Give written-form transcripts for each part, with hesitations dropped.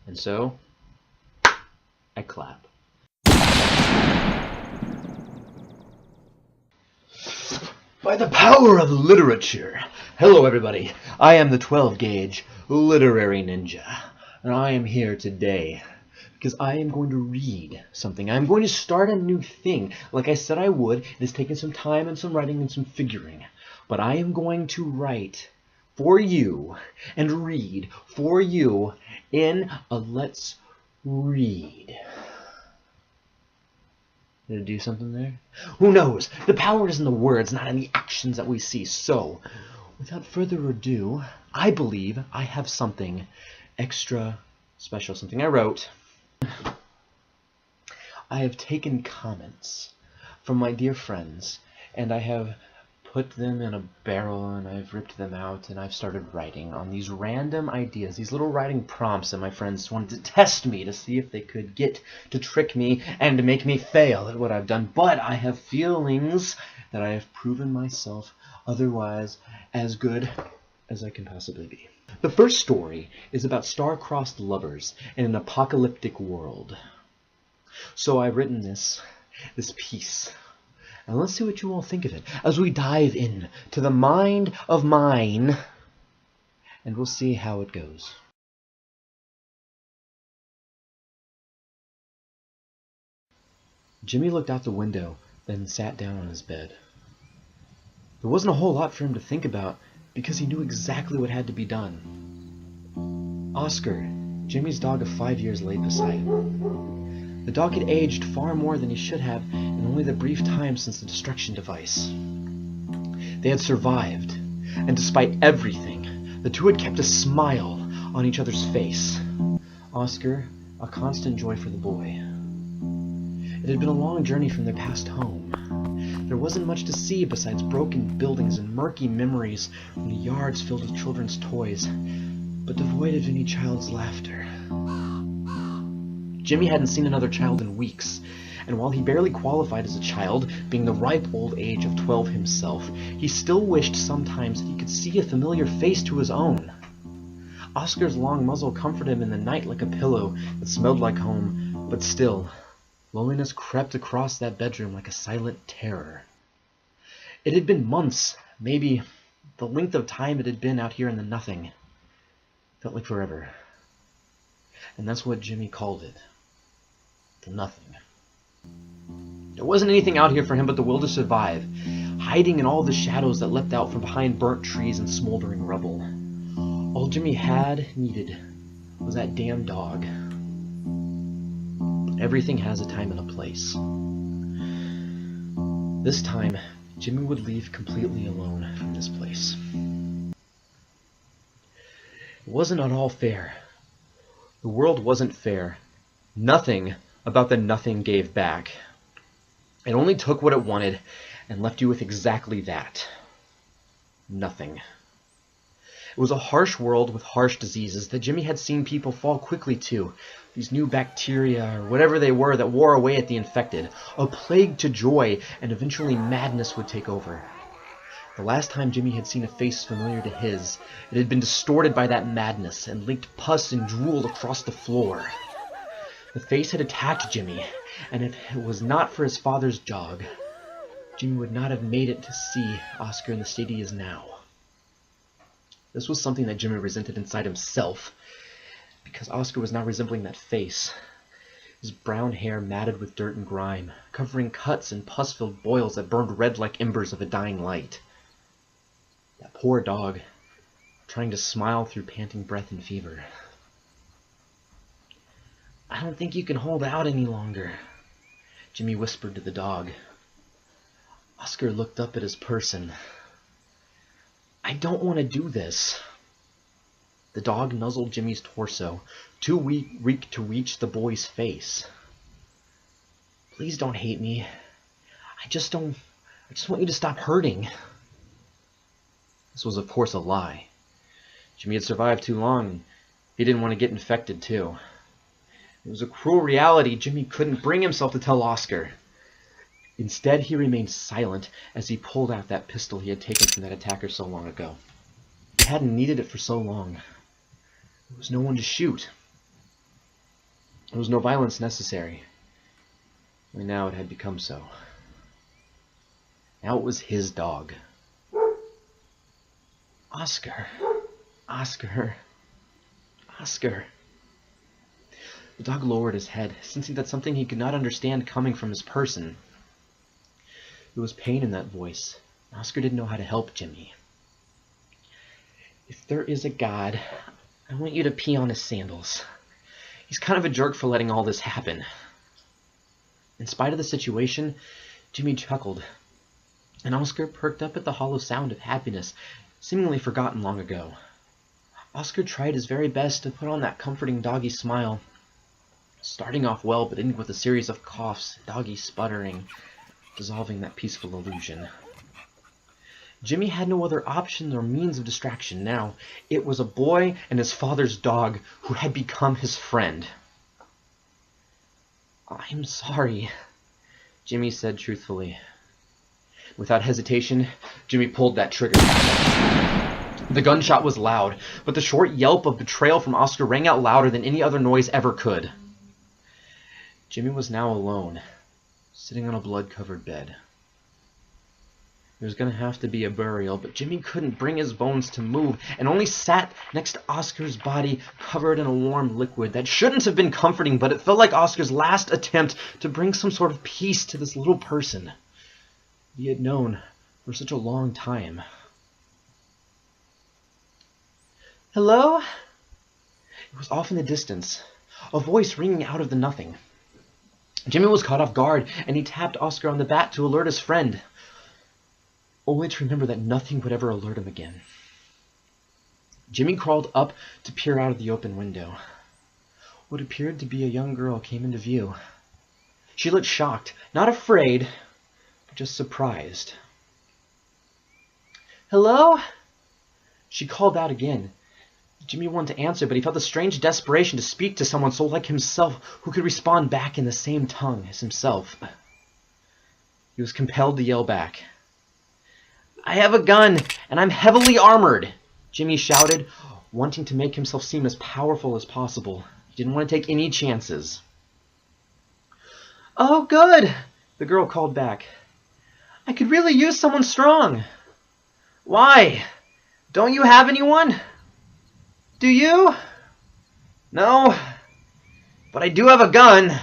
And so, I clap. By the power of literature! Hello everybody, I am the 12-gauge literary ninja, and I am here today because I am going to read something. I'm going to start a new thing. Like I said I would, it has taken some time and some writing and some figuring, but I am going to write for you and read for you in a Let's Read. Did it do something there? Who knows? The power is in the words, not in the actions that we see. So, without further ado, I believe I have something extra special, something I wrote. I have taken comments from my dear friends, and I have put them in a barrel, and I've ripped them out, and I've started writing on these random ideas, these little writing prompts that my friends wanted to test me to see if they could get to trick me and to make me fail at what I've done. But I have feelings that I have proven myself otherwise as good as I can possibly be. The first story is about star-crossed lovers in an apocalyptic world. So I've written this piece. And let's see what you all think of it as we dive in to the mind of mine, and we'll see how it goes. Jimmy looked out the window, then sat down on his bed. There wasn't a whole lot for him to think about because he knew exactly what had to be done. Oscar, Jimmy's dog of 5 years, lay beside him. The dog had aged far more than he should have in only the brief time since the destruction device. They had survived, and despite everything, the two had kept a smile on each other's face. Oscar, a constant joy for the boy. It had been a long journey from their past home. There wasn't much to see besides broken buildings and murky memories from the yards filled with children's toys, but devoid of any child's laughter. Jimmy hadn't seen another child in weeks, and while he barely qualified as a child, being the ripe old age of 12 himself, he still wished sometimes that he could see a familiar face to his own. Oscar's long muzzle comforted him in the night like a pillow that smelled like home, but still, loneliness crept across that bedroom like a silent terror. It had been months, maybe the length of time it had been out here in the nothing. Felt like forever. And that's what Jimmy called it. The nothing. There wasn't anything out here for him but the will to survive, hiding in all the shadows that leapt out from behind burnt trees and smoldering rubble. All Jimmy had needed was that damn dog. But everything has a time and a place. This time, Jimmy would leave completely alone from this place. It wasn't at all fair. The world wasn't fair. Nothing about the nothing gave back. It only took what it wanted and left you with exactly that. Nothing. It was a harsh world with harsh diseases that Jimmy had seen people fall quickly to. These new bacteria, or whatever they were, that wore away at the infected. A plague to joy, and eventually madness would take over. The last time Jimmy had seen a face familiar to his, it had been distorted by that madness and leaked pus and drool across the floor. The face had attacked Jimmy, and if it was not for his father's jog, Jimmy would not have made it to see Oscar in the state he is now. This was something that Jimmy resented inside himself, because Oscar was now resembling that face. His brown hair matted with dirt and grime, covering cuts and pus-filled boils that burned red like embers of a dying light. That poor dog, trying to smile through panting breath and fever. "I don't think you can hold out any longer," Jimmy whispered to the dog. Oscar looked up at his person. "I don't want to do this." The dog nuzzled Jimmy's torso, too weak to reach the boy's face. "Please don't hate me. I just want you to stop hurting." This was, of course, a lie. Jimmy had survived too long, and he didn't want to get infected, too. It was a cruel reality Jimmy couldn't bring himself to tell Oscar. Instead, he remained silent as he pulled out that pistol he had taken from that attacker so long ago. He hadn't needed it for so long. There was no one to shoot. There was no violence necessary. Only now it had become so. Now it was his dog. Oscar. Oscar. Oscar. The dog lowered his head, sensing that something he could not understand coming from his person. There was pain in that voice. Oscar didn't know how to help Jimmy. If there is a God, I want you to pee on his sandals. He's kind of a jerk for letting all this happen. In spite of the situation, Jimmy chuckled, and Oscar perked up at the hollow sound of happiness, seemingly forgotten long ago. Oscar tried his very best to put on that comforting doggy smile, starting off well, but ending with a series of coughs, doggy sputtering, dissolving that peaceful illusion. Jimmy had no other option or means of distraction now. It was a boy and his father's dog who had become his friend. "I'm sorry," Jimmy said truthfully. Without hesitation, Jimmy pulled that trigger. The gunshot was loud, but the short yelp of betrayal from Oscar rang out louder than any other noise ever could. Jimmy was now alone, sitting on a blood-covered bed. There was going to have to be a burial, but Jimmy couldn't bring his bones to move, and only sat next to Oscar's body, covered in a warm liquid that shouldn't have been comforting, but it felt like Oscar's last attempt to bring some sort of peace to this little person he had known for such a long time. "Hello?" It was off in the distance, a voice ringing out of the nothing. Jimmy was caught off guard, and he tapped Oscar on the back to alert his friend, only to remember that nothing would ever alert him again. Jimmy crawled up to peer out of the open window. What appeared to be a young girl came into view. She looked shocked, not afraid, but just surprised. "Hello?" She called out again. Jimmy wanted to answer, but he felt a strange desperation to speak to someone so like himself who could respond back in the same tongue as himself. He was compelled to yell back. "I have a gun, and I'm heavily armored," Jimmy shouted, wanting to make himself seem as powerful as possible. He didn't want to take any chances. "Oh, good," the girl called back. "I could really use someone strong." "Why? Don't you have anyone?" "Do you?" "No, but I do have a gun."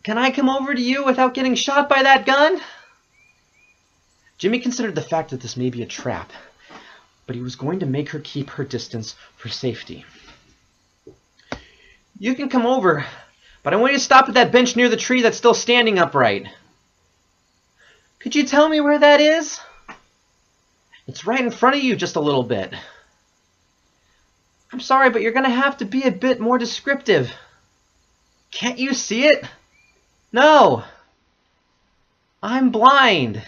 "Can I come over to you without getting shot by that gun?" Jimmy considered the fact that this may be a trap, but he was going to make her keep her distance for safety. "You can come over, but I want you to stop at that bench near the tree that's still standing upright." "Could you tell me where that is?" "It's right in front of you just a little bit." "I'm sorry, but you're going to have to be a bit more descriptive." "Can't you see it?" "No. I'm blind."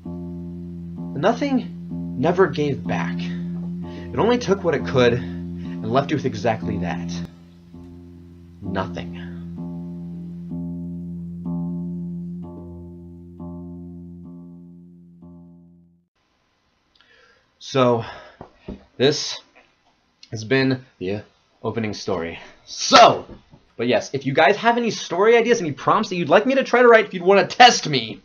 The nothing never gave back. It only took what it could and left you with exactly that. Nothing. So, this has been the opening story. But yes, if you guys have any story ideas, any prompts that you'd like me to try to write, if you'd want to test me,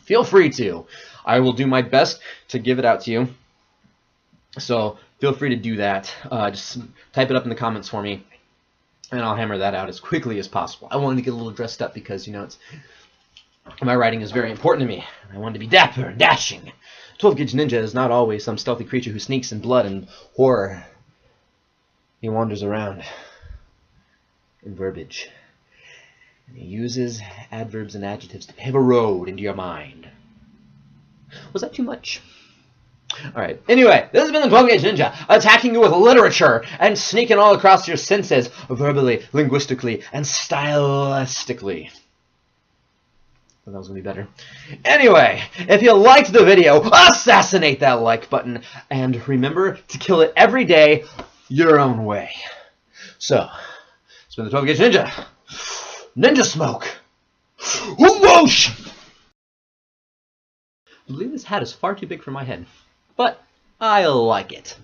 feel free to. I will do my best to give it out to you. So feel free to do that. Just type it up in the comments for me, and I'll hammer that out as quickly as possible. I wanted to get a little dressed up because, my writing is very important to me. I wanted to be dapper and dashing. 12-Gauge Ninja is not always some stealthy creature who sneaks in blood and horror. He wanders around in verbiage. And he uses adverbs and adjectives to pave a road into your mind. Was that too much? Alright, anyway, this has been the 12-Gauge Ninja, attacking you with literature and sneaking all across your senses, verbally, linguistically, and stylistically. I thought that was going to be better. Anyway, if you liked the video, assassinate that like button, and remember to kill it every day your own way. So, it's been the 12-Gauge Ninja. Ninja smoke. Whoosh! I believe this hat is far too big for my head, but I like it.